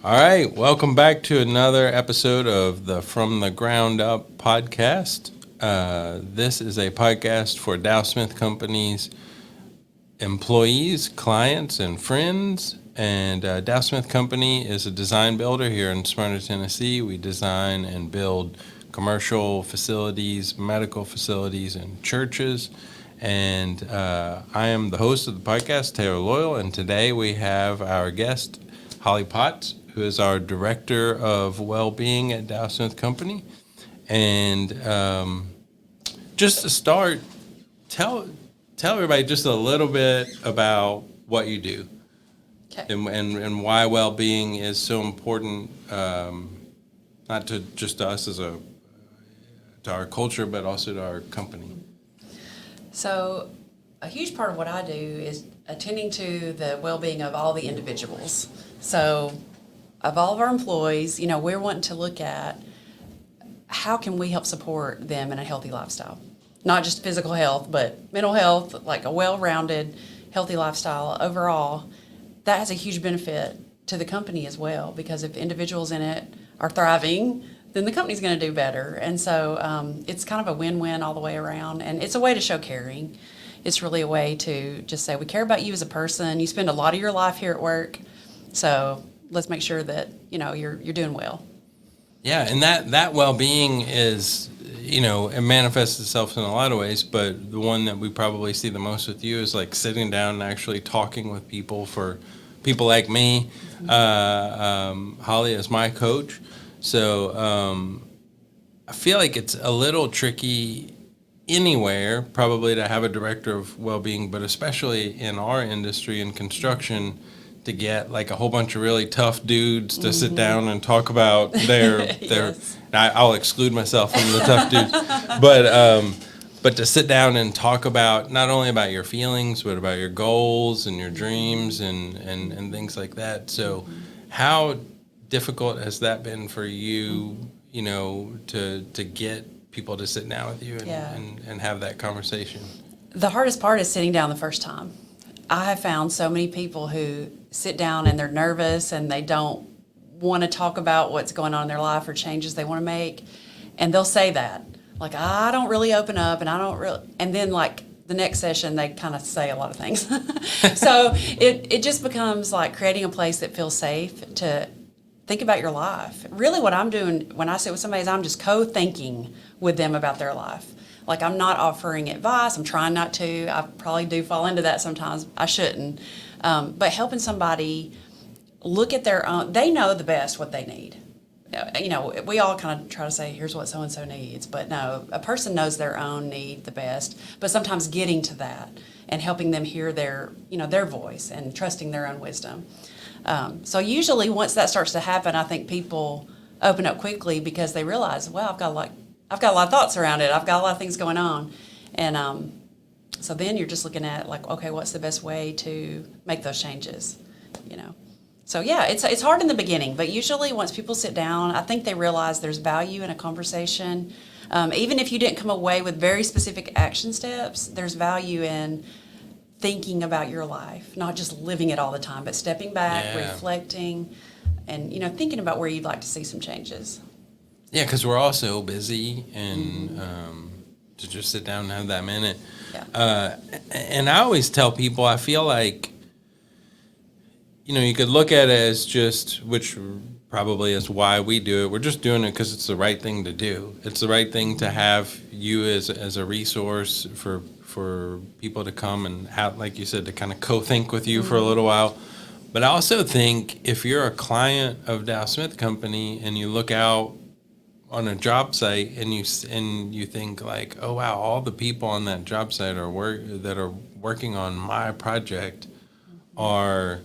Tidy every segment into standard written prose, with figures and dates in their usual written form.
All right, welcome back to another episode of the From the Ground Up podcast. This is a podcast for Dow Smith Company's employees, clients, and friends. And Dow Smith Company is a design builder here in Smyrna, Tennessee. We design and build commercial facilities, medical facilities, and churches. And I am the host of the podcast, Taylor Loyal, and today we have our guest, Holley Potts, who is our Director of Well-Being at Dow Smith Company. And just to start, tell everybody just a little bit about what you do. Okay. And why well-being is so important, not to just to us to our culture, but also to our company. So a huge part of what I do is attending to the well-being of all the individuals. So of all of our employees, we're wanting to look at how can we help support them in a healthy lifestyle. Not just physical health, but mental health, like a well-rounded, healthy lifestyle overall. That has a huge benefit to the company as well, because if individuals in it are thriving, then the company's going to do better. And so it's kind of a win-win all the way around, and it's a way to show caring. It's really a way to just say, we care about you as a person. You spend a lot of your life here at work, so let's make sure that you're doing well. Yeah, and that well-being is, it manifests itself in a lot of ways, but the one that we probably see the most with you is like sitting down and actually talking with people. For people like me, Holley is my coach, so I feel like it's a little tricky anywhere probably to have a director of well-being, but especially in our industry in construction, to get like a whole bunch of really tough dudes to sit down and talk about their Yes. I'll exclude myself from the tough dudes, but to sit down and talk about not only about your feelings, but about your goals and your dreams and things like that. So how difficult has that been for you, to get people to sit down with you and have that conversation? The hardest part is sitting down the first time. I have found so many people who sit down and they're nervous and they don't want to talk about what's going on in their life or changes they want to make. And they'll say that, like, I don't really open up and then like the next session, they kind of say a lot of things. So it just becomes like creating a place that feels safe to think about your life. Really what I'm doing when I sit with somebody is I'm just co-thinking with them about their life. Like, I'm not offering advice. I'm trying not to. I probably do fall into that sometimes. I shouldn't. But helping somebody look at their own, they know the best what they need. We all kind of try to say, here's what so-and-so needs. But no, a person knows their own need the best. But sometimes getting to that and helping them hear their voice and trusting their own wisdom. So usually once that starts to happen, I think people open up quickly because they realize, wow, I've got a lot of thoughts around it. I've got a lot of things going on. And so then you're just looking at like, okay, what's the best way to make those changes, So yeah, it's hard in the beginning, but usually once people sit down, I think they realize there's value in a conversation. Even if you didn't come away with very specific action steps, there's value in thinking about your life, not just living it all the time, but stepping back, reflecting, and thinking about where you'd like to see some changes. Yeah, because we're all so busy, and to just sit down and have that minute. Yeah. And I always tell people, I feel like, you could look at it as just, which probably is why we do it. We're just doing it because it's the right thing to do. It's the right thing to have you as a resource for people to come and have, like you said, to kind of co-think with you for a little while. But I also think if you're a client of Dow Smith Company and you look out on a job site and you think like, oh wow, all the people on that job site that are working on my project are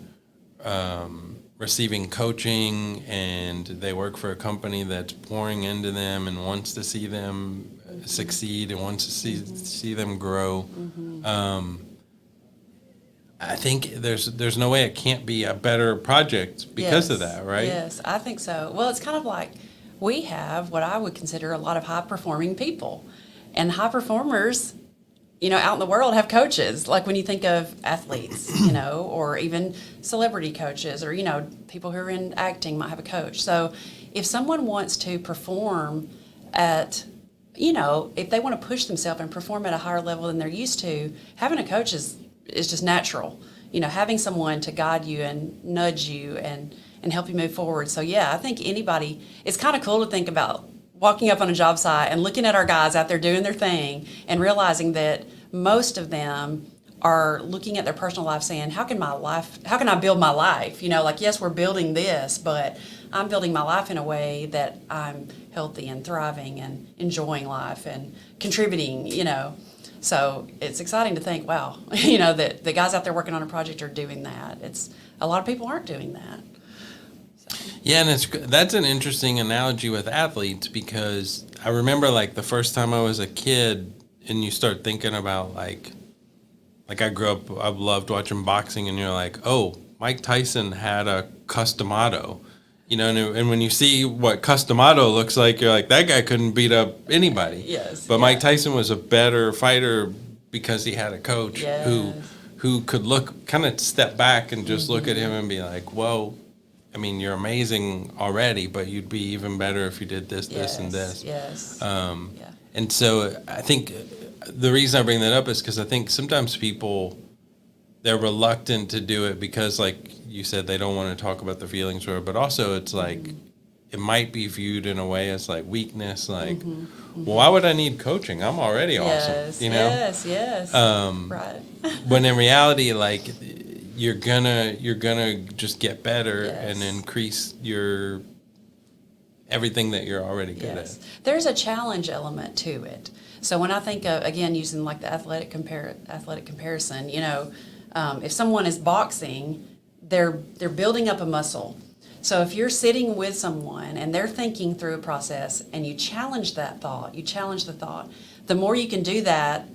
receiving coaching, and they work for a company that's pouring into them and wants to see them succeed and wants to see them grow. I think there's no way it can't be a better project because of that, right? Yes, I think so. Well, it's kind of like we have what I would consider a lot of high-performing people. And high performers out in the world have coaches. Like when you think of athletes, or even celebrity coaches, or, people who are in acting might have a coach. So if someone wants to perform at, if they want to push themselves and perform at a higher level than they're used to, having a coach is just natural. Having someone to guide you and nudge you and help you move forward. So yeah, I think anybody, it's kind of cool to think about walking up on a job site and looking at our guys out there doing their thing and realizing that most of them are looking at their personal life saying, how can I build my life? Yes, we're building this, but I'm building my life in a way that I'm healthy and thriving and enjoying life and contributing, So it's exciting to think, wow, that the guys out there working on a project are doing that. A lot of people aren't doing that. Yeah, and that's an interesting analogy with athletes, because I remember the first time I was a kid, and you start thinking about like I grew up, I loved watching boxing, and you're like, oh, Mike Tyson had a Customato, and when you see what Customato looks like, you're like, that guy couldn't beat up anybody. Yes. But yeah. Mike Tyson was a better fighter because he had a coach who could kind of step back and just look at him and be like, whoa. I mean, you're amazing already, but you'd be even better if you did this, this, and this. Yes. And so I think the reason I bring that up is because I think sometimes people, they're reluctant to do it because, like you said, they don't want to talk about their feelings, but also it's like it might be viewed in a way as like weakness, like, well, why would I need coaching? I'm already awesome, Yes. Right. When in reality, like, you're gonna just get better and increase your everything that you're already good at. There's a challenge element to it. So when I think of, again, using like the athletic comparison, if someone is boxing, they're building up a muscle. So if you're sitting with someone and they're thinking through a process and you challenge that thought, the more you can do that,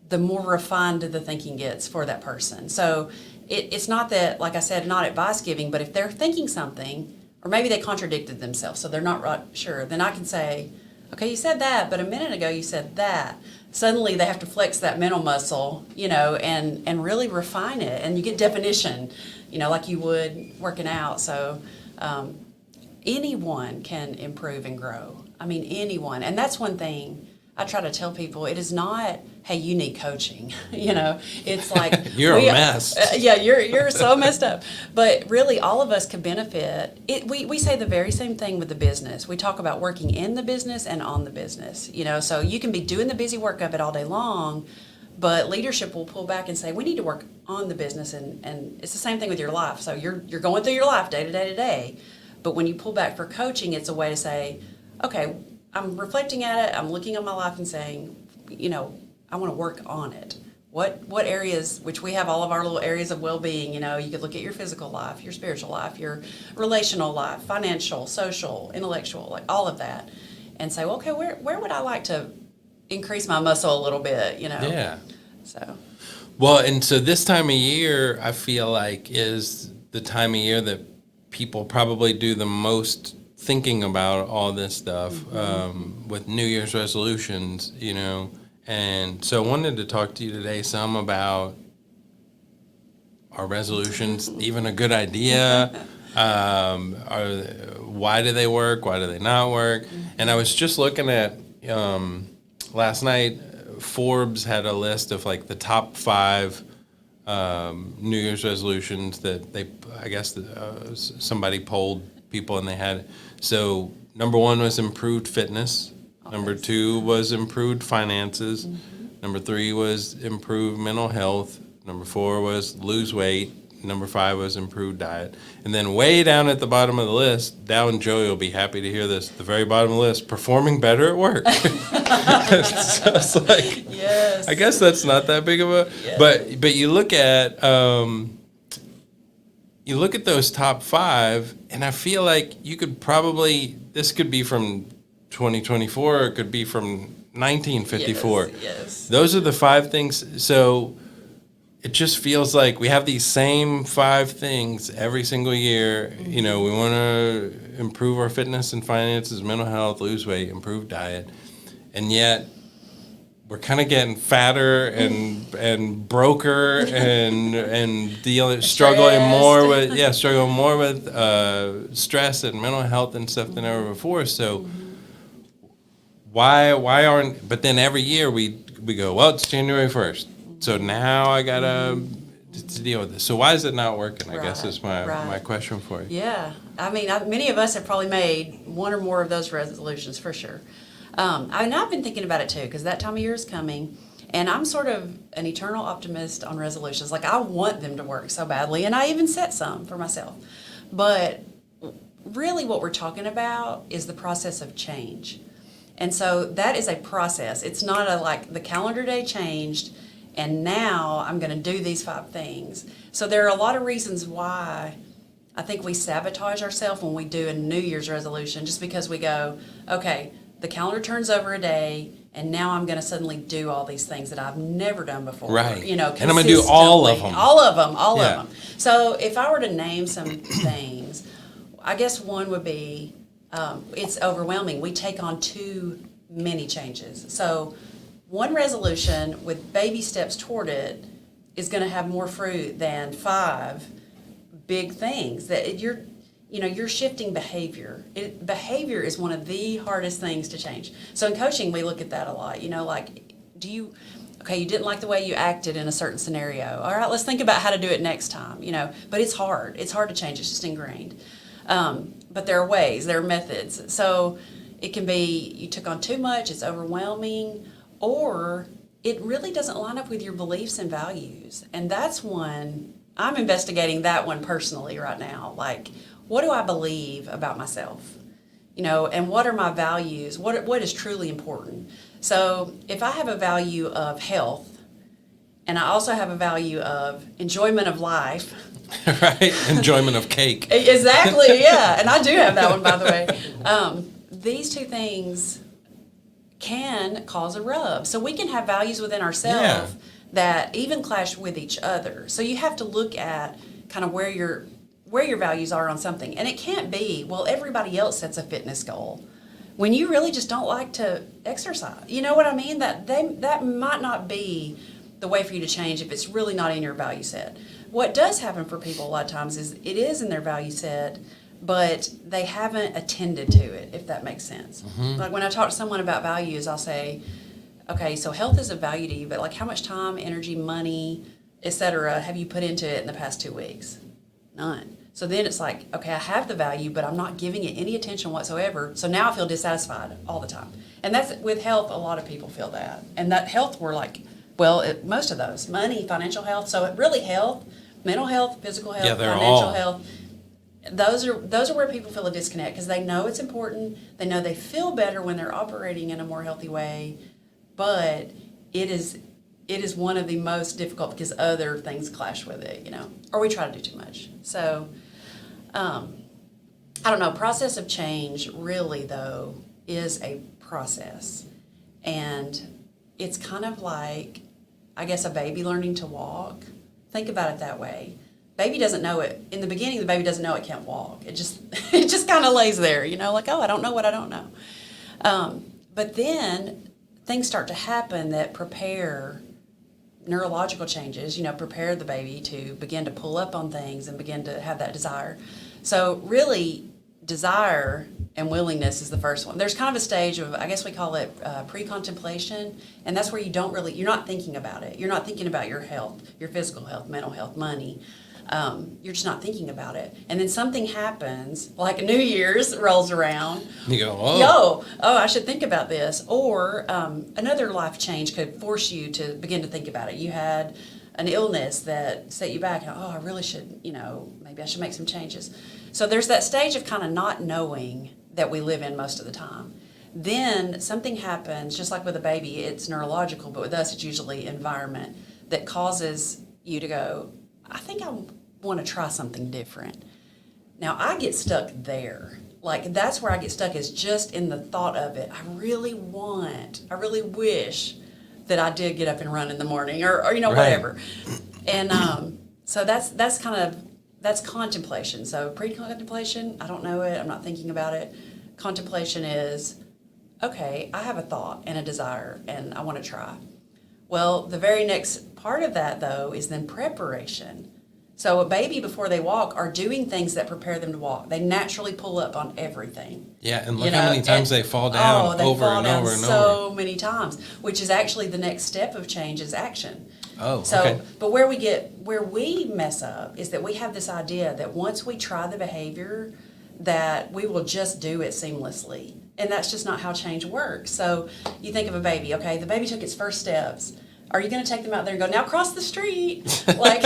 the more refined the thinking gets for that person. So it's not that, like I said, not advice giving, but if they're thinking something, or maybe they contradicted themselves, so they're not right, sure, then I can say, okay, you said that, but a minute ago you said that. Suddenly they have to flex that mental muscle, and really refine it, and you get definition, like you would working out. So anyone can improve and grow. I mean, anyone. And that's one thing I try to tell people. It is not, hey, you need coaching. It's like you're a mess. You're so messed up. But really, all of us can benefit. We say the very same thing with the business. We talk about working in the business and on the business. So you can be doing the busy work of it all day long, but leadership will pull back and say, we need to work on the business, and it's the same thing with your life. So you're going through your life day to day to day. But when you pull back for coaching, it's a way to say, okay, I'm reflecting at it, I'm looking at my life and saying, I want to work on it. What areas, which we have all of our little areas of well-being, you could look at your physical life, your spiritual life, your relational life, financial, social, intellectual, like all of that, and say, well, okay, where would I like to increase my muscle a little bit, Yeah. So. Well, and so this time of year, I feel like is the time of year that people probably do the most thinking about all this stuff with New Year's resolutions, And so I wanted to talk to you today some about, are resolutions even a good idea? Why do they work? Why do they not work? And I was just looking at, last night, Forbes had a list of like the top 5 New Year's resolutions that somebody polled people and they had. So number 1 was improved fitness. Number 2 was improved finances. Number 3 was improved mental health. Number 4 was lose weight. Number 5 was improved diet. And then way down at the bottom of the list, Dow and Joey will be happy to hear this, the very bottom of the list, performing better at work. So it's like, yes. I guess that's not that big of a, but you look at those top 5, and I feel like you could probably, this could be from 2024, or it could be from 1954. Yes. Those are the 5 things. So it just feels like we have these same 5 things every single year. We want to improve our fitness and finances, mental health, lose weight, improve diet. And yet we're kind of getting fatter and broker and struggling more with stress and mental health and stuff than ever before. So why aren't? But then every year we go, well, it's January 1st, so now I gotta to deal with this. So why is it not working? I guess is my question for you. Yeah, I mean, many of us have probably made one or more of those resolutions for sure. I've been thinking about it too, because that time of year is coming, and I'm sort of an eternal optimist on resolutions. Like, I want them to work so badly, and I even set some for myself. But really what we're talking about is the process of change. And so that is a process. It's not like the calendar day changed, and now I'm going to do these 5 things. So there are a lot of reasons why I think we sabotage ourselves when we do a New Year's resolution, just because we go, okay, the calendar turns over a day, and now I'm going to suddenly do all these things that I've never done before. Right. You know, and I'm going to do all of them. All of them. So if I were to name some things, I guess one would be, it's overwhelming. We take on too many changes. So one resolution with baby steps toward it is going to have more fruit than 5 big things that you're shifting behavior. Behavior is one of the hardest things to change. So in coaching, we look at that a lot. Like, you didn't like the way you acted in a certain scenario. All right, let's think about how to do it next time. But it's hard. It's hard to change. It's just ingrained. But there are ways. There are methods. So it can be you took on too much. It's overwhelming, or it really doesn't line up with your beliefs and values. And that's one. I'm investigating that one personally right now. Like, what do I believe about myself? And what are my values? What is truly important? So if I have a value of health, and I also have a value of enjoyment of life. Right, enjoyment of cake. Exactly, yeah. And I do have that one, by the way. These 2 things can cause a rub. So we can have values within ourselves that even clash with each other. So you have to look at kind of where your values are on something. And it can't be, well, everybody else sets a fitness goal when you really just don't like to exercise. You know what I mean? That might not be the way for you to change if it's really not in your value set. What does happen for people a lot of times is it is in their value set, but they haven't attended to it, if that makes sense. Mm-hmm. Like when I talk to someone about values, I'll say, okay, so health is a value to you, but like how much time, energy, money, etc. have you put into it in the past 2 weeks? None. So then it's like, okay, I have the value, but I'm not giving it any attention whatsoever. So now I feel dissatisfied all the time. And that's with health, a lot of people feel that. And that health, we're like, most of those, money, financial health. So it really health, mental health, physical health, financial health. Those are where people feel a disconnect because they know it's important. They know they feel better when they're operating in a more healthy way, but it is one of the most difficult because other things clash with it, or we try to do too much. So, I don't know. Process of change really, though, is a process, and it's kind of like, I guess, a baby learning to walk. Think about it that way. Baby doesn't know it. In the beginning, the baby doesn't know it can't walk. It just kind of lays there, like, oh, I don't know what I don't know. But then things start to happen that prepare neurological changes, prepare the baby to begin to pull up on things and begin to have that desire. So really, desire and willingness is the first one. There's kind of a stage of, I guess we call it pre-contemplation, and that's where you're not thinking about it. You're not thinking about your health, your physical health, mental health, money. You're just not thinking about it. And then something happens, like New Year's rolls around. You go, oh, I should think about this. Or another life change could force you to begin to think about it. You had an illness that set you back. Oh, I really should, maybe I should make some changes. So there's that stage of kind of not knowing that we live in most of the time. Then something happens, just like with a baby, it's neurological, but with us, it's usually environment that causes you to go, I think I want to try something different. Now, I get stuck there. Like, that's where I get stuck, is just in the thought of it. I really wish that I did get up and run in the morning or right. Whatever. And so that's contemplation. So pre-contemplation, I don't know it, I'm not thinking about it. Contemplation is, okay, I have a thought and a desire and I want to try. Well, the very next part of that, though, is then preparation. So a baby, before they walk, are doing things that prepare them to walk. They naturally pull up on everything. Yeah, and look how many times they fall down they over fall and down over and so over. many times, which is actually the next step of change is action. Oh, So, okay. but where we mess up is that we have this idea that once we try the behavior, that we will just do it seamlessly. And that's just not how change works. So you think of a baby, okay, the baby took its first steps. Are you going to take them out there and go, now cross the street? Like,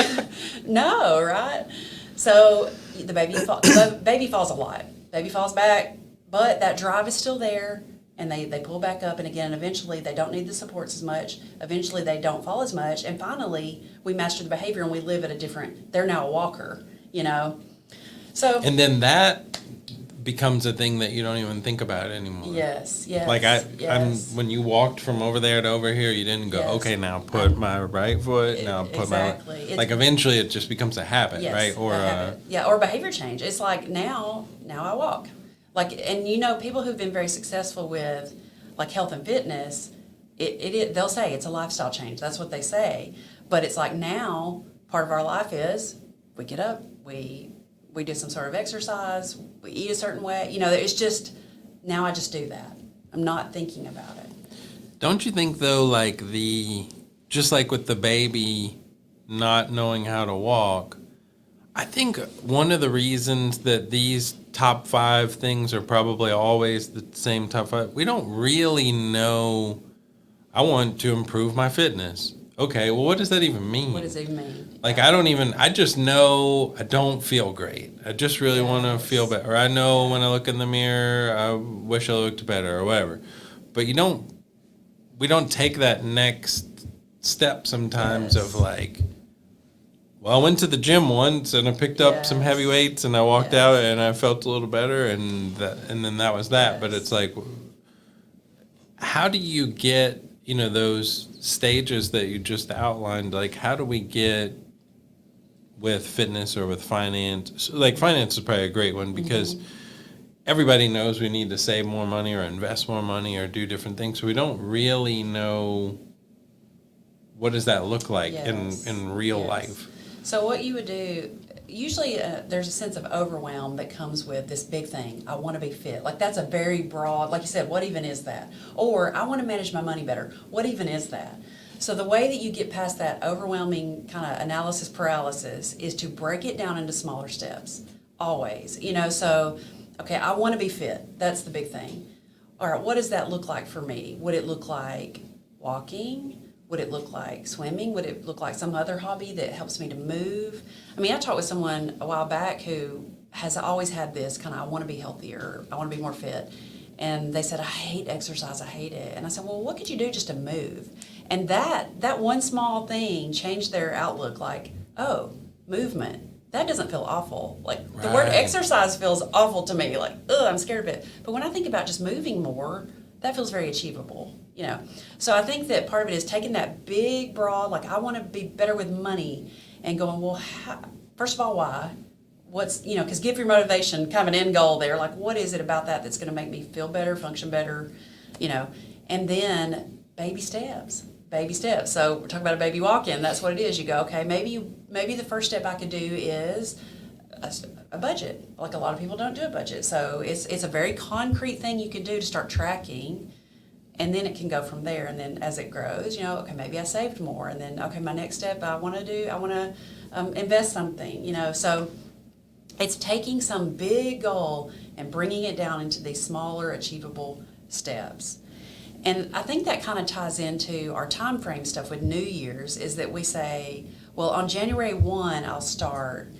no, right? So the baby falls a lot. Baby falls back, but that drive is still there, and they pull back up, and again, eventually they don't need the supports as much. Eventually they don't fall as much, and finally we master the behavior and we live at a different, they're now a walker, you know? So. And then that becomes a thing that you don't even think about anymore. Yes, yes. Like yes. when you walked from over there to over here, you didn't go, Yes. okay, now put my right foot, now put exactly. my, like eventually it just becomes a habit, Yes, right? Or a habit. Yeah, or behavior change. It's like now I walk. Like, and you know, people who've been very successful with like health and fitness, they'll say it's a lifestyle change. That's what they say. But it's like now part of our life is we get up, we do some sort of exercise, we eat a certain way. You know, it's just, now I just do that. I'm not thinking about it. don't you think though, like just like with the baby not knowing how to walk, I think one of the reasons that these top 5 things are probably always the same top 5, we don't really know. I want to improve my fitness. Okay, well, what does that even mean? What does it mean? Like, I just know I don't feel great. I just really want to feel better. Or I know when I look in the mirror, I wish I looked better or whatever. But we don't take that next step sometimes Yes. of like, well, I went to the gym once and I picked up some Yes. heavy weights and I walked Yes. out and I felt a little better and then that was that. But Yes. it's like, how do you get, those stages that you just outlined? Like, how do we get with fitness or with finance? Like, finance is probably a great one because everybody knows we need to save more money or invest more money or do different things. So we don't really know what does that look like Yes. in real Yes. life. So what you would do, usually there's a sense of overwhelm that comes with this big thing. I want to be fit. Like that's a very broad, like you said, what even is that? Or I want to manage my money better. What even is that? So the way that you get past that overwhelming kind of analysis paralysis is to break it down into smaller steps. Always. So, okay, I want to be fit. That's the big thing. All right, what does that look like for me? Would it look like walking? Would it look like swimming? Would it look like some other hobby that helps me to move? I mean, I talked with someone a while back who has always had this kind of, I want to be healthier, I want to be more fit. And they said, I hate exercise, I hate it. And I said, well, what could you do just to move? And that one small thing changed their outlook, like, oh, movement. That doesn't feel awful. Like the word Right. exercise feels awful to me. Like, ugh, I'm scared of it. But when I think about just moving more, that feels very achievable, So I think that part of it is taking that big, broad, like I want to be better with money and going, well, first of all, why? What's, because give your motivation kind of an end goal there. Like, what is it about that that's going to make me feel better, function better, and then baby steps. Baby steps. So we're talking about a baby walk-in. That's what it is. You go, okay, maybe the first step I could do is a budget. Like a lot of people don't do a budget. So it's a very concrete thing you can do to start tracking, and then it can go from there. And then as it grows, okay, maybe I saved more, and then okay, my next step I want to invest something. So it's taking some big goal and bringing it down into these smaller, achievable steps. And I think that kind of ties into our time frame stuff with New Year's, is that we say, well, on January 1, I'll start.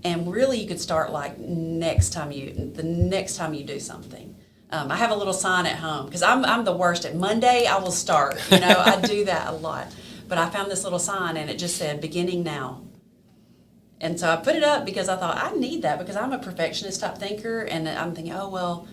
And really you could start like the next time you do something. I have a little sign at home because I'm the worst at Monday. I will start, I do that a lot. But I found this little sign and it just said beginning now. And so I put it up because I thought I need that because I'm a perfectionist type thinker, and I'm thinking, oh, well,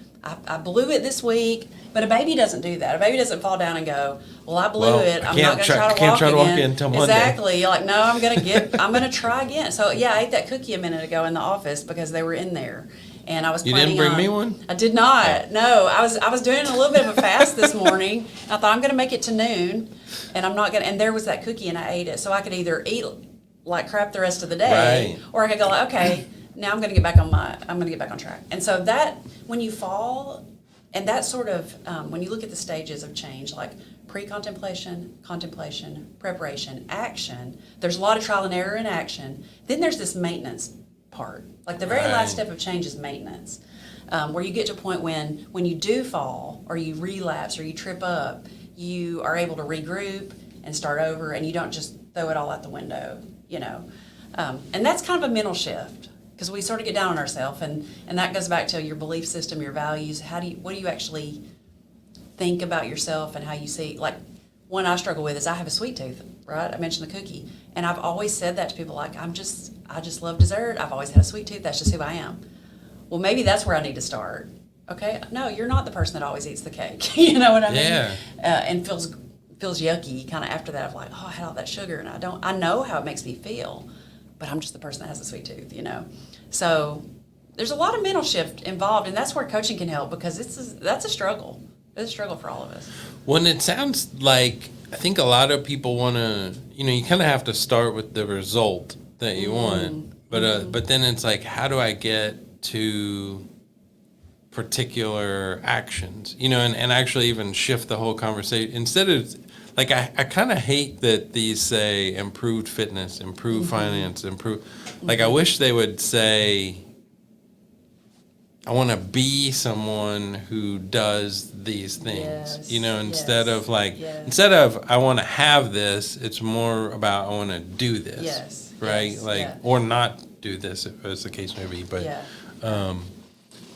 I blew it this week. But a baby doesn't do that. A baby doesn't fall down and go, well, I blew it. I'm not going to try to walk again until Monday. Exactly. You're like, no, I'm going to try again. So yeah, I ate that cookie a minute ago in the office because they were in there. And I was You planning didn't bring on, me one? I did not. No, I was doing a little bit of a fast this morning. And I thought I'm going to make it to noon, and I'm not going to. And there was that cookie, and I ate it. So I could either eat like crap the rest of the day, Right. or I could go like, okay, now I'm going to get back on track. And so that when you fall, and that sort of when you look at the stages of change, like pre-contemplation, contemplation, preparation, action. There's a lot of trial and error in action. Then there's this maintenance part. Like the very Right. last step of change is maintenance, where you get to a point when you do fall or you relapse or you trip up, you are able to regroup and start over, and you don't just throw it all out the window, you know. And that's kind of a mental shift because we sort of get down on ourselves, and that goes back to your belief system, your values. What do you actually think about yourself and how you see? Like one I struggle with is I have a sweet tooth, right? I mentioned the cookie, and I've always said that to people, like I just love dessert. I've always had a sweet tooth. That's just who I am. Well, maybe that's where I need to start. Okay, no, you're not the person that always eats the cake. You know what I mean? Yeah. And feels yucky kind of after that of like, oh, I had all that sugar, and I know how it makes me feel, but I'm just the person that has a sweet tooth, you know. So there's a lot of mental shift involved, and that's where coaching can help, because that's a struggle. It's a struggle for all of us. When it sounds like, I think a lot of people want to, you kind of have to start with the result that you want, but then it's like, how do I get to particular actions, and actually even shift the whole conversation instead of, like, I kind of hate that these say improved fitness, improved finance, like, I wish they would say, I want to be someone who does these things, instead of instead of I want to have this, it's more about I want to do this, Yes, right? yes, Or not do this, as the case may be. But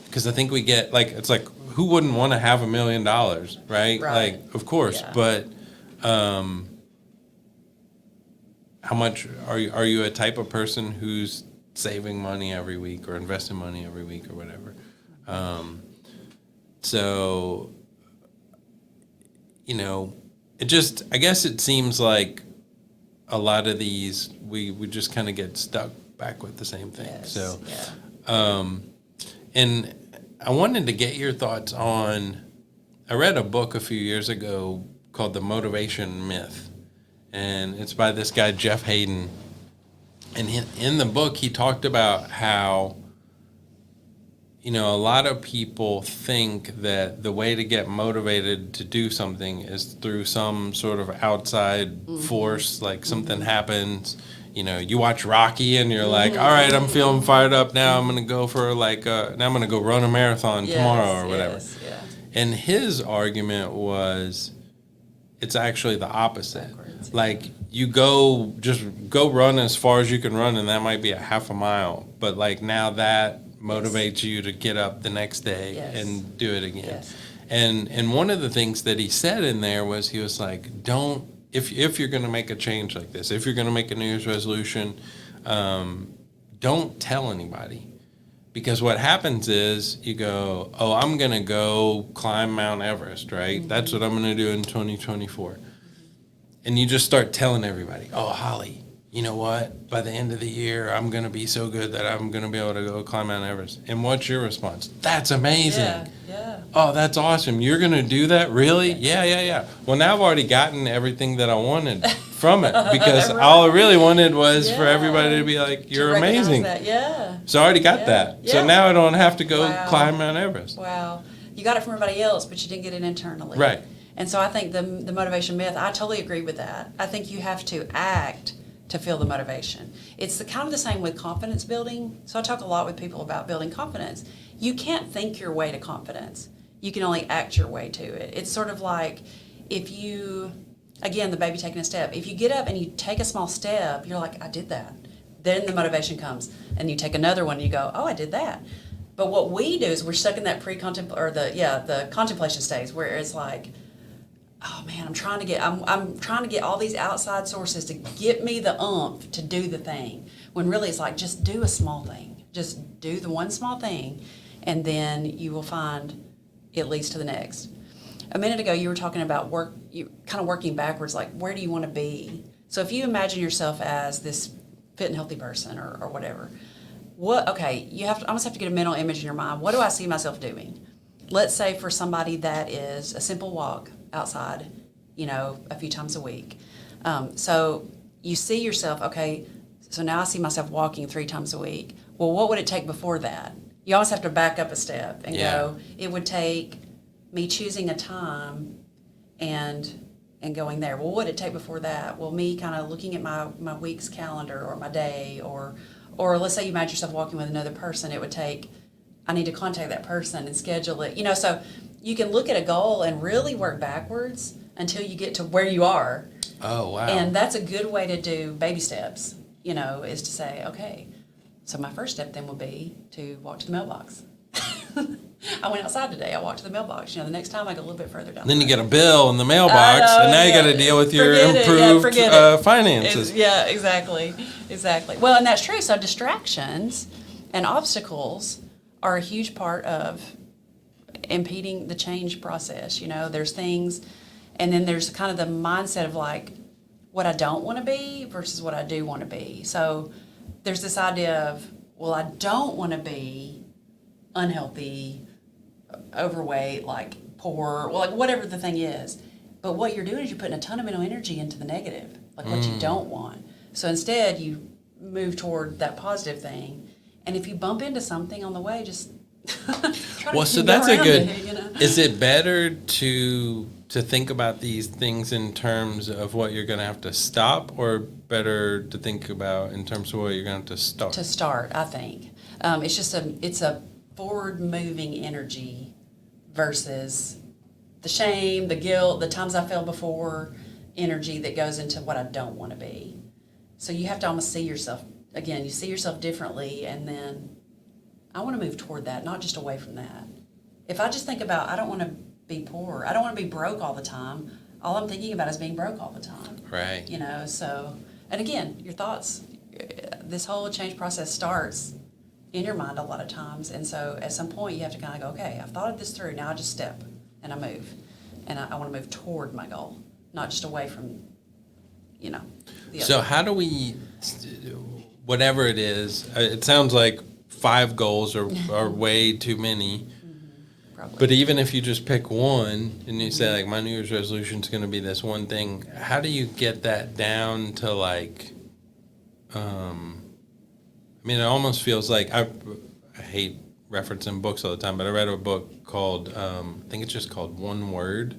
because I think we get, like, it's like, who wouldn't want to have $1 million, right? Right. Like, of course, Yeah. but how much are you a type of person who's saving money every week or investing money every week or whatever? So, it just, I guess it seems like a lot of these, we just kind of get stuck back with the same thing. Yes, So, yeah. and I wanted to get your thoughts on, I read a book a few years ago called The Motivation Myth, and it's by this guy, Jeff Hayden. And in the book, he talked about how, a lot of people think that the way to get motivated to do something is through some sort of outside force, like something happens. You watch Rocky and you're like, all right, I'm feeling fired up now. I'm going to go for now I'm going to go run a marathon tomorrow or whatever. Yes, yeah. And his argument was, it's actually the opposite. Backwards. Like, you just go run as far as you can run, and that might be a half a mile. But, like, now that motivates you to get up the next day and do it again. Yes. And one of the things that he said in there was, he was like, if you're going to make a change like this, if you're going to make a New Year's resolution, don't tell anybody. Because what happens is you go, oh, I'm going to go climb Mount Everest, right? That's what I'm going to do in 2024. And you just start telling everybody, oh, Holley, you know what? By the end of the year, I'm going to be so good that I'm going to be able to go climb Mount Everest. And what's your response? That's amazing. Yeah. Oh, that's awesome. You're going to do that? Really? Yeah. Well, now I've already gotten everything that I wanted from it, because Right. all I really wanted was for Yeah. everybody to be like, you're To recognize amazing. that. Yeah. So I already got Yeah. that. So Yeah. now I don't have to go Wow. climb Mount Everest. Wow. You got it from everybody else, but you didn't get it internally. Right. And so I think the motivation myth, I totally agree with that. I think you have to act to feel the motivation. It's kind of the same with confidence building. So I talk a lot with people about building confidence. You can't think your way to confidence. You can only act your way to it. It's sort of like if you, again, the baby taking a step. If you get up and you take a small step, you're like, I did that. Then the motivation comes, and you take another one and you go, oh, I did that. But what we do is we're stuck in that the contemplation stage where it's like, oh man, I'm trying to get all these outside sources to get me the oomph to do the thing. When really it's like, just do a small thing. Just do the one small thing, and then you will find it leads to the next. A minute ago, you were talking about kind of working backwards, like where do you want to be? So if you imagine yourself as this fit and healthy person or whatever, you almost have to get a mental image in your mind. What do I see myself doing? Let's say for somebody that is a simple walk outside, a few times a week. So you see yourself, okay, so now I see myself walking 3 times a week. Well, what would it take before that? You always have to back up a step and go, it would take me choosing a time and going there. Well, what would it take before that? Well, me kind of looking at my week's calendar or my day, or let's say you imagine yourself walking with another person. It would take, I need to contact that person and schedule it. So you can look at a goal and really work backwards until you get to where you are. Oh, wow. And that's a good way to do baby steps, is to say, okay, so my first step then will be to walk to the mailbox. I went outside today. I walked to the mailbox. The next time I go a little bit further down. Then you get a bill in the mailbox, and now you got to deal with your improved finances. Yeah, exactly. Well, and that's true. So distractions and obstacles are a huge part of impeding the change process. There's things, and then there's kind of the mindset of like what I don't want to be versus what I do want to be. So there's this idea of, well, I don't want to be unhealthy, overweight, like poor, well, like whatever the thing is. But what you're doing is you're putting a ton of mental energy into the negative, like what you don't want. So instead, you move toward that positive thing. And if you bump into something on the way, just try to so keep that's around a good. it, Is it better to think about these things in terms of what you're going to have to stop, or better to think about in terms of what you're going to have to start? To start, I think. It's a forward-moving energy versus the shame, the guilt, the times I failed before energy that goes into what I don't want to be. So you have to almost see yourself, again, you see yourself differently, and then I want to move toward that, not just away from that. If I just think about, I don't want to be poor, I don't want to be broke all the time, all I'm thinking about is being broke all the time. Right. So, and again, your thoughts, this whole change process starts in your mind a lot of times, and so at some point you have to kind of go, okay, I've thought of this through, now I just step and I move, and I want to move toward my goal, not just away from, the So other. how do we, whatever it is, it sounds like 5 goals are way too many. Probably. But even if you just pick one and you say, like, my New Year's resolution is going to be this one thing, how do you get that down to, like, it almost feels like, I hate referencing books all the time, but I read a book called, I think it's just called One Word.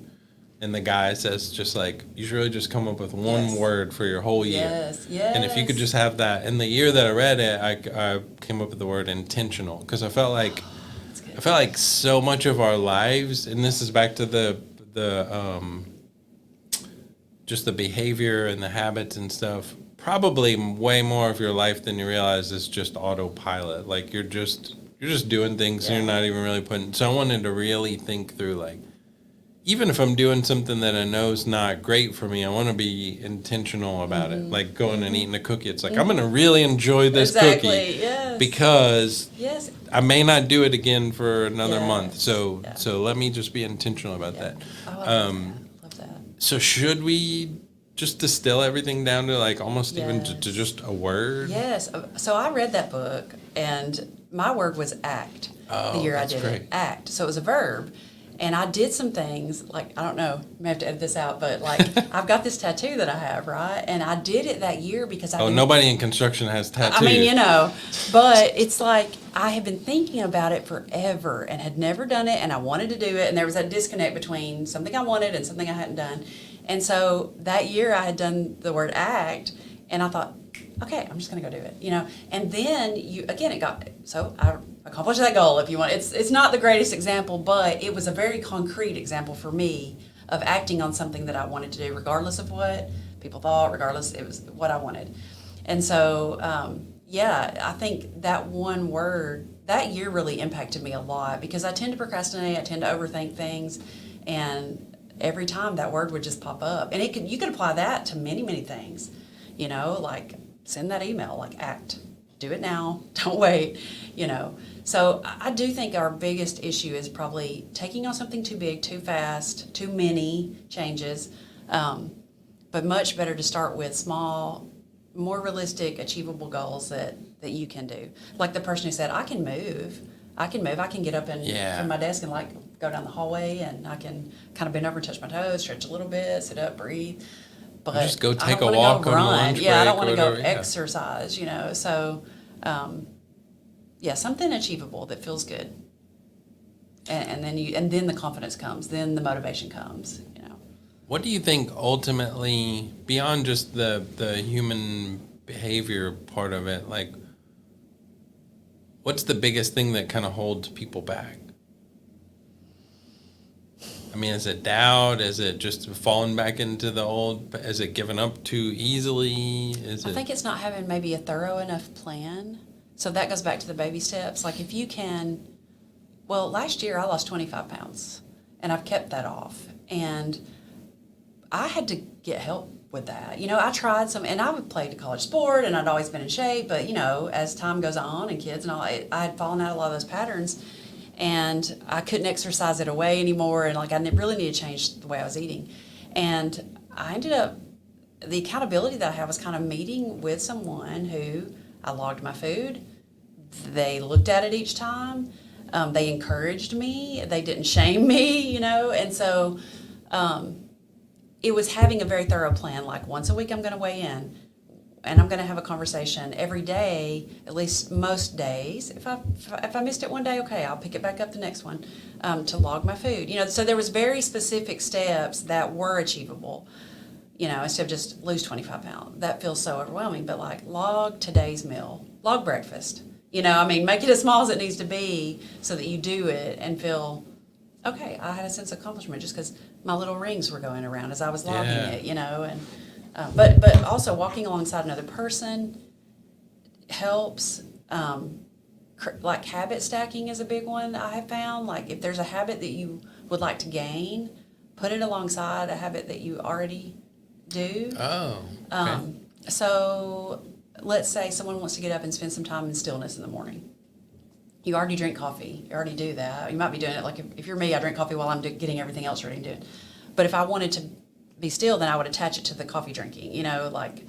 And the guy says just like, you should really just come up with one word for your whole year. Yes. And if you could just have that. And the year that I read it, I came up with the word intentional, because I felt like so much of our lives, and this is back to the just the behavior and the habits and stuff, probably way more of your life than you realize is just autopilot. Like you're just doing things and you're not even really putting. So I wanted to really think through, like, even if I'm doing something that I know is not great for me, I want to be intentional about it. Like going and eating a cookie. It's like, I'm going to really enjoy this cookie because I may not do it again for another month. So let me just be intentional about that. Oh, I love that. So should we just distill everything down to like almost even to just a word? Yes. So I read that book, and my word was act. The year I did it. Act. So it was a verb. And I did some things, like, I don't know, I may have to edit this out, but like, I've got this tattoo that I have, right? And I did it that year because nobody in construction has tattoos. I mean, but it's like, I had been thinking about it forever and had never done it, and I wanted to do it, and there was that disconnect between something I wanted and something I hadn't done. And so that year I had done the word act, and I thought, okay, I'm just going to go do it, And then I accomplished that goal, if you want. It's not the greatest example, but it was a very concrete example for me of acting on something that I wanted to do, regardless of what people thought, regardless, it was what I wanted. And so, I think that one word, that year really impacted me a lot, because I tend to procrastinate, I tend to overthink things, and every time that word would just pop up. And you could apply that to many, many things, like send that email, like act, do it now, don't wait, So I do think our biggest issue is probably taking on something too big, too fast, too many changes, but much better to start with small, more realistic, achievable goals that you can do. Like the person who said, I can move. I can get up and from my desk and like go down the hallway, and I can kind of bend over and touch my toes, stretch a little bit, sit up, breathe. But just go I take don't a wanna walk go on run. lunch Yeah, I don't break want to or go whatever, yeah. exercise, you know. So, something achievable that feels good. And then the confidence comes, then the motivation comes, you know. What do you think ultimately, beyond just the human behavior part of it, like, what's the biggest thing that kind of holds people back? I mean, is it doubt? Is it just falling back into the old? Is it giving up too easily? I think it's not having maybe a thorough enough plan. So that goes back to the baby steps. Like if you can, well, last year I lost 25 pounds and I've kept that off. And I had to get help with that. You know, I tried some, and I would play a college sport and I'd always been in shape. But, you know, as time goes on and kids and all, I had fallen out of a lot of those patterns. And I couldn't exercise it away anymore. And like I really needed to change the way I was eating. And I ended up, the accountability that I have was kind of meeting with someone who I logged my food. They looked at it each time. They encouraged me. They didn't shame me, you know. And so it was having a very thorough plan. Like once a week I'm going to weigh in. And I'm going to have a conversation every day, at least most days. If I missed it one day, okay, I'll pick it back up the next one, to log my food. You know, so there was very specific steps that were achievable. You know, instead of just lose 25 pounds. That feels so overwhelming. But like log today's meal, log breakfast. You know, I mean, make it as small as it needs to be so that you do it and feel, okay, I had a sense of accomplishment just because my little rings were going around as I was logging it. You know, and. But also walking alongside another person helps. Like habit stacking is a big one I have found. Like if there's a habit that you would like to gain, put it alongside a habit that you already do. Oh, okay. So let's say someone wants to get up and spend some time in stillness in the morning. You already drink coffee. You already do that. You might be doing it like if you're me, I drink coffee while I'm getting everything else ready to do it. But if I wanted to be still, then I would attach it to the coffee drinking. You know, like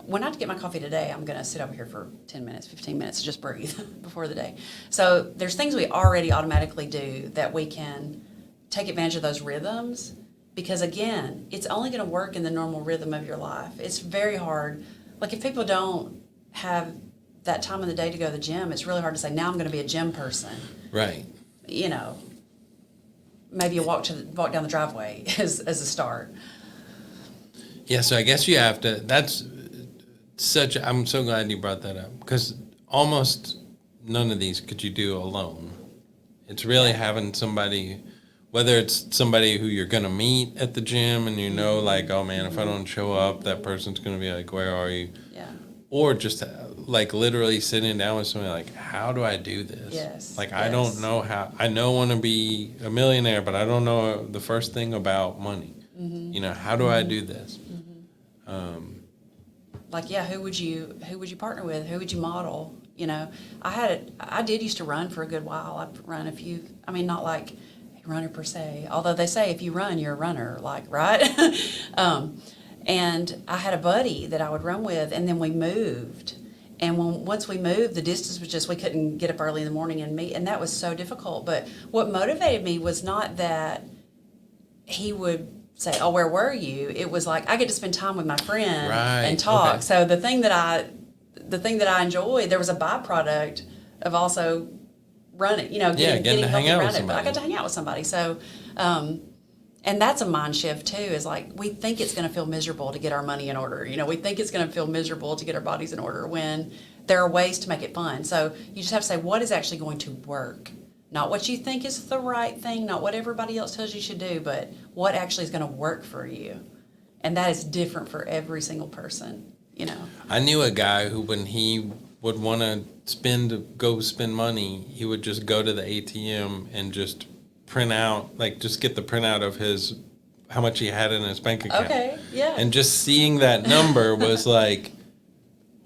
when I get my coffee today, I'm going to sit over here for 10 minutes, 15 minutes to just breathe before the day. So there's things we already automatically do that we can take advantage of those rhythms because, again, it's only going to work in the normal rhythm of your life. It's very hard. Like if people don't have that time of the day to go to the gym, it's really hard to say, now I'm going to be a gym person. Right. You know, maybe a walk down the driveway as a start. Yeah, so I guess you have to, I'm so glad you brought that up because almost none of these could you do alone. It's really having somebody, whether it's somebody who you're going to meet at the gym and you know, like, oh man, if I don't show up, that person's going to be like, where are you? Yeah. Or just like literally sitting down with somebody like, how do I do this? Yes. Like, I don't know how, I know I want to be a millionaire, but I don't know the first thing about money. Mm-hmm. You know, how do I do this? Like, yeah, who would you partner with? Who would you model? You know, I did used to run for a good while. I've run a few, I mean, not like a runner per se, although they say if you run, you're a runner, like, right? And I had a buddy that I would run with, and then we moved. And once we moved, the distance was just, we couldn't get up early in the morning and meet, and that was so difficult. But what motivated me was not that he would say, oh, where were you? It was like I get to spend time with my friend and talk. Okay. So the thing that I enjoyed, there was a byproduct of also running, you know, getting to hang out with somebody. But I got to hang out with somebody. So, and that's a mind shift too, is like we think it's going to feel miserable to get our money in order. You know, we think it's going to feel miserable to get our bodies in order when there are ways to make it fun. So you just have to say, what is actually going to work? Not what you think is the right thing, not what everybody else tells you should do, but what actually is going to work for you. And that is different for every single person, you know. I knew a guy who, when he would want to go spend money, he would just go to the ATM and just print out, like just get the printout of how much he had in his bank account. Okay, yeah. And just seeing that number was like,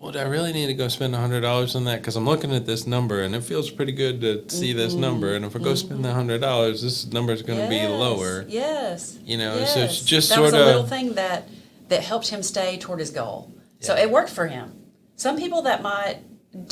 well, do I really need to go spend $100 on that? Because I'm looking at this number, and it feels pretty good to see this number. And if I go spend the $100, this number is going to be lower. Yes. You know, yes. so it's just that sort of... That was a little thing that helped him stay toward his goal. So Yeah. it worked for him. Some people that might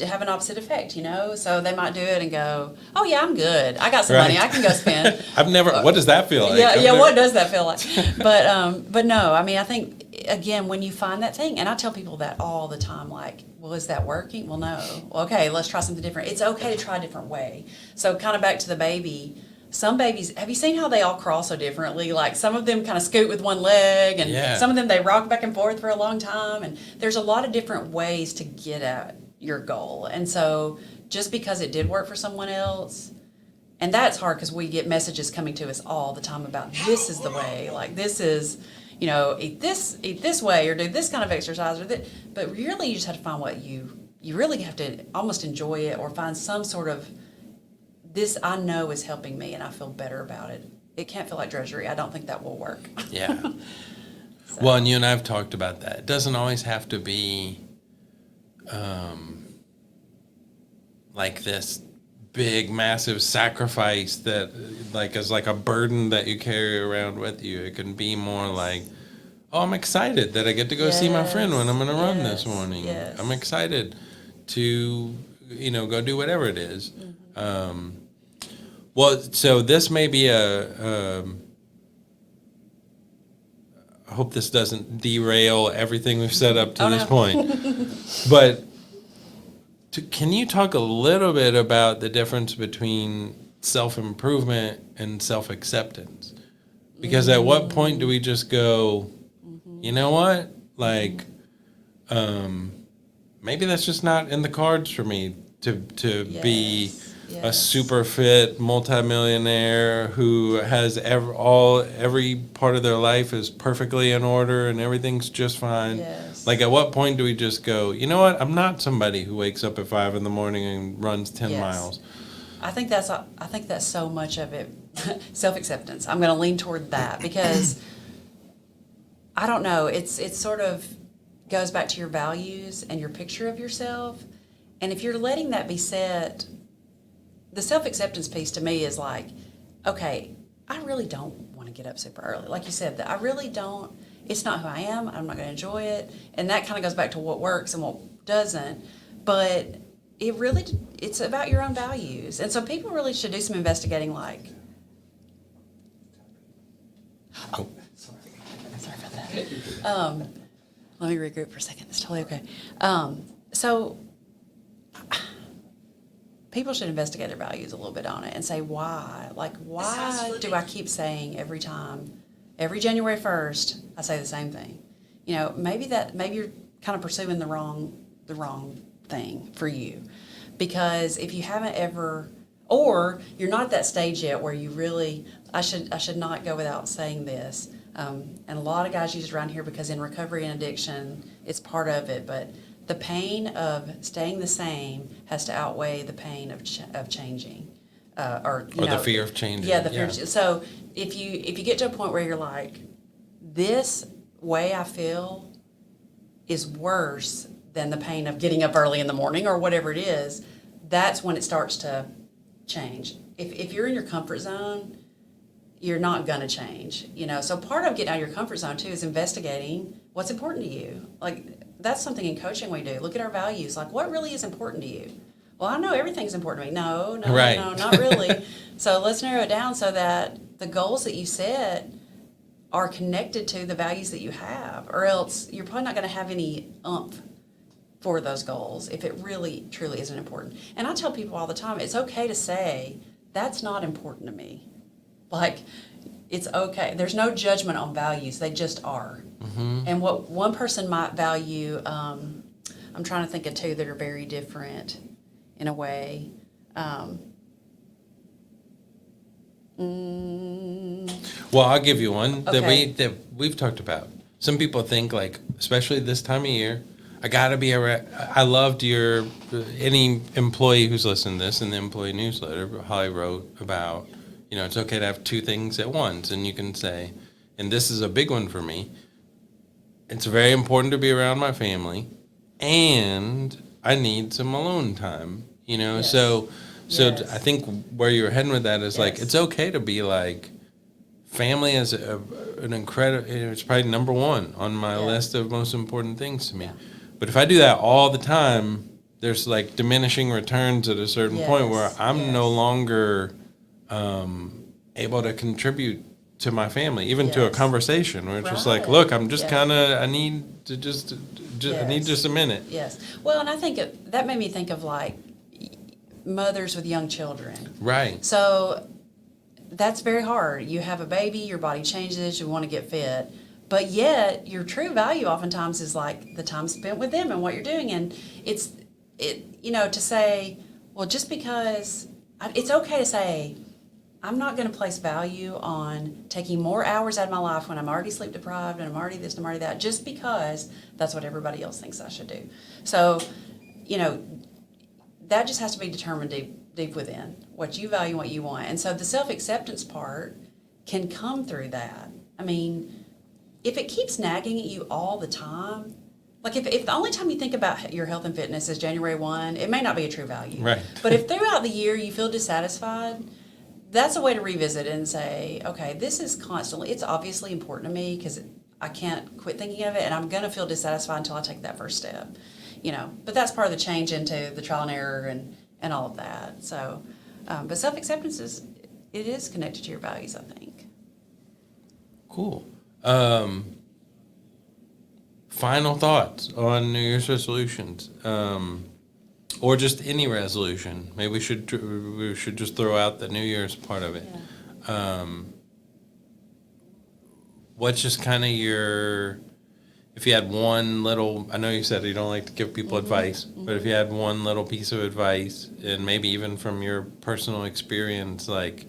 have an opposite effect, so they might do it and go, oh yeah, I'm good. I got some money. I can go spend. I've never. What does that feel like? Yeah, I've yeah. never- What does that feel like? But no. I mean, I think again, when you find that thing, and I tell people that all the time, like, well, is that working? Well, no. Well, okay, let's try something different. It's okay to try a different way. So, kind of back to the baby. Some babies, have you seen how they all crawl so differently? Like some of them kind of scoot with one leg, and Yeah. some of them they rock back and forth for a long time. And there's a lot of different ways to get at your goal. And so, just because it did work for someone else. And that's hard because we get messages coming to us all the time about this is the way, like this is, eat this way or do this kind of exercise or that. But really, you just have to find what you really have to almost enjoy it or find some sort of this I know is helping me and I feel better about it. It can't feel like drudgery. I don't think that will work. Yeah. Well, and you and I have talked about that. It doesn't always have to be like this big, massive sacrifice that like is like a burden that you carry around with you. It can be more like, oh, I'm excited that I get to go see my friend when I'm going to run this morning. Yes. I'm excited to, go do whatever it is. Mm-hmm. Well, so this may be I hope this doesn't derail everything we've set up to this point. But can you talk a little bit about the difference between self-improvement and self-acceptance? Because at what point do we just go, you know what? Like, maybe that's just not in the cards for me to be a super fit multimillionaire who has every part of their life is perfectly in order and everything's just fine. Yes. Like, at what point do we just go, you know what? I'm not somebody who wakes up at 5 a.m. and runs 10 miles. I think that's so much of it. Self-acceptance. I'm going to lean toward that because I don't know. It's sort of goes back to your values and your picture of yourself. And if you're letting that be set, the self-acceptance piece to me is like, okay, I really don't want to get up super early. Like you said, that I really don't. It's not who I am. I'm not going to enjoy it. And that kind of goes back to what works and what doesn't. But it's about your own values. And so people really should do some investigating, like, oh, sorry about that. Let me regroup for a second. It's totally okay. So people should investigate their values a little bit on it and say why. Like, why do I keep saying every January 1st, I say the same thing? Maybe you're kind of pursuing the wrong thing for you. Because if you haven't ever, or you're not at that stage yet where you really, I should not go without saying this. And a lot of guys use it around here because in recovery and addiction, it's part of it. But the pain of staying the same has to outweigh the pain of changing, or the fear of changing. Yeah, the fear. So if you get to a point where you're like, this way I feel is worse than the pain of getting up early in the morning or whatever it is, that's when it starts to change. If you're in your comfort zone, you're not going to change. So part of getting out of your comfort zone too is investigating what's important to you. Like, that's something in coaching we do. Look at our values. Like, what really is important to you? Well, I know everything's important to me. No, right. No, not really. So let's narrow it down so that the goals that you set are connected to the values that you have, or else you're probably not going to have any oomph for those goals if it really, truly isn't important. And I tell people all the time, it's okay to say, that's not important to me. Like, it's okay. There's no judgment on values. They just are. Mm-hmm. And what one person might value, I'm trying to think of two that are very different in a way. Well, I'll give you one Okay. that we've talked about. Some people think, like, especially this time of year, I gotta be I loved any employee who's listened to this in the employee newsletter. Holley wrote about, it's okay to have two things at once, and you can say, and this is a big one for me. It's very important to be around my family, and I need some alone time. Yes. So Yes. I think where you're heading with that is like, Yes. it's okay to be like, family is an incredible. It's probably number one on my Yeah. list of most important things to me. Yeah. But if I do that all the time, there's like diminishing returns at a certain point where Yes, I'm no yes. longer able to contribute to my family, even to a Yes. conversation where it's just like, Right. look, I'm just Yes. kind of, I need to just I need Yes. just a minute. Yes. Well, and I think that made me think of like mothers with young children. Right. So that's very hard. You have a baby, your body changes, you want to get fit, but yet your true value oftentimes is like the time spent with them and what you're doing. And to say, well, just because it's okay to say, I'm not going to place value on taking more hours out of my life when I'm already sleep deprived and I'm already this and I'm already that, just because that's what everybody else thinks I should do. So, that just has to be determined deep within what you value and what you want. And so the self-acceptance part can come through that. I mean, if it keeps nagging at you all the time, like if the only time you think about your health and fitness is January 1, it may not be a true value. Right. But if throughout the year you feel dissatisfied, that's a way to revisit it and say, okay, this is constantly, it's obviously important to me because I can't quit thinking of it, and I'm going to feel dissatisfied until I take that first step. But that's part of the change into the trial and error and all of that. So, but self-acceptance is connected to your values, I think. Cool. Final thoughts on New Year's resolutions, or just any resolution. Maybe we should just throw out the New Year's part of it. Yeah. What's just kind of if you had one little, I know you said you don't like to give people advice, but if you had one little piece of advice, and maybe even from your personal experience, like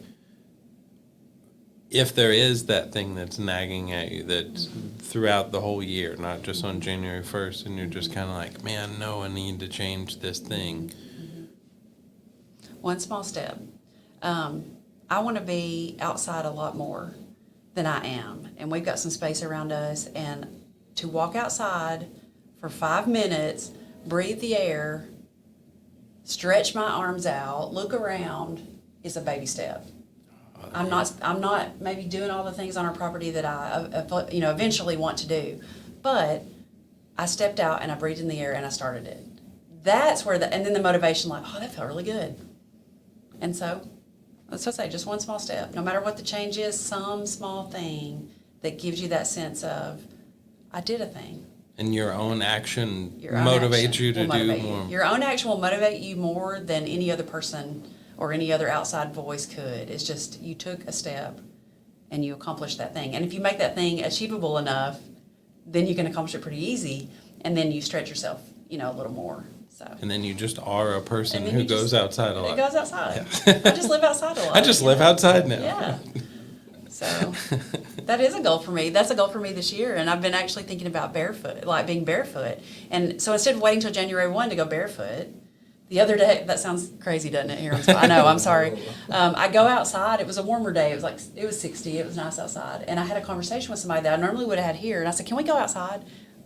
if there is that thing that's nagging at you that's throughout the whole year, not just on January 1st, and you're just kind of like, man, no, I need to change this thing. One small step. I want to be outside a lot more than I am. And we've got some space around us. And to walk outside for 5 minutes, breathe the air, stretch my arms out, look around is a baby step. I'm not maybe doing all the things on our property that I eventually want to do, but I stepped out and I breathed in the air and I started it. That's where and then the motivation, like, oh, that felt really good. And so, let's just say just one small step. No matter what the change is, some small thing that gives you that sense of, I did a thing. And your own action Your own motivates action you to will motivate do more. you. Your own action will motivate you more than any other person or any other outside voice could. It's just you took a step and you accomplished that thing. And if you make that thing achievable enough, then you can accomplish it pretty easy. And then you stretch yourself, a little more. So. And then you just are a person And then who you goes outside a lot. It goes outside. I just live outside a lot. I just live outside now. Yeah. So that is a goal for me. That's a goal for me this year. And I've been actually thinking about barefoot, like being barefoot. And so instead of waiting till January 1 to go barefoot, the other day, that sounds crazy, doesn't it, here? I know, I'm sorry. I go outside. It was a warmer day. It was 60. It was nice outside. And I had a conversation with somebody that I normally would have had here. And I said, can we go outside?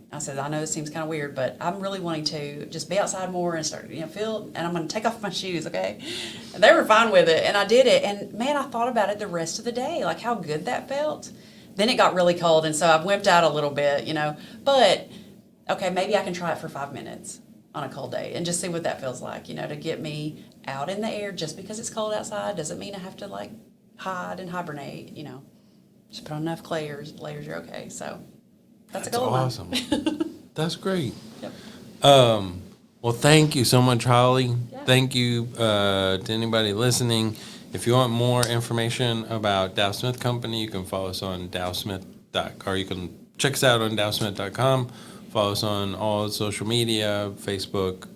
I said, I know this seems kind of weird, but I'm really wanting to just be outside more and start, feel, and I'm going to take off my shoes, okay? And they were fine with it, and I did it. And, man, I thought about it the rest of the day, like how good that felt. Then it got really cold, and so I wimped out a little bit, But, okay, maybe I can try it for 5 minutes on a cold day and just see what that feels like, to get me out in the air. Just because it's cold outside doesn't mean I have to, hide and hibernate, Just put on enough layers, you're okay, so... That's a goal. Awesome. That's great. Yep. Well, thank you so much, Holley. Yeah. Thank you to anybody listening. If you want more information about Dow Smith Company, you can follow us on dowsmith.com, or you can check us out on dowsmith.com. Follow us on all social media, Facebook,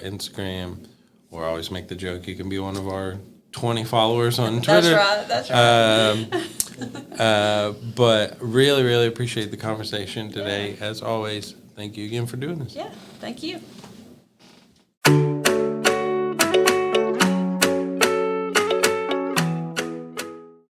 Instagram, or I always make the joke, you can be one of our 20 followers on Twitter. That's right. But really, really appreciate the conversation today. Yeah. As always, thank you again for doing this. Yeah, thank you.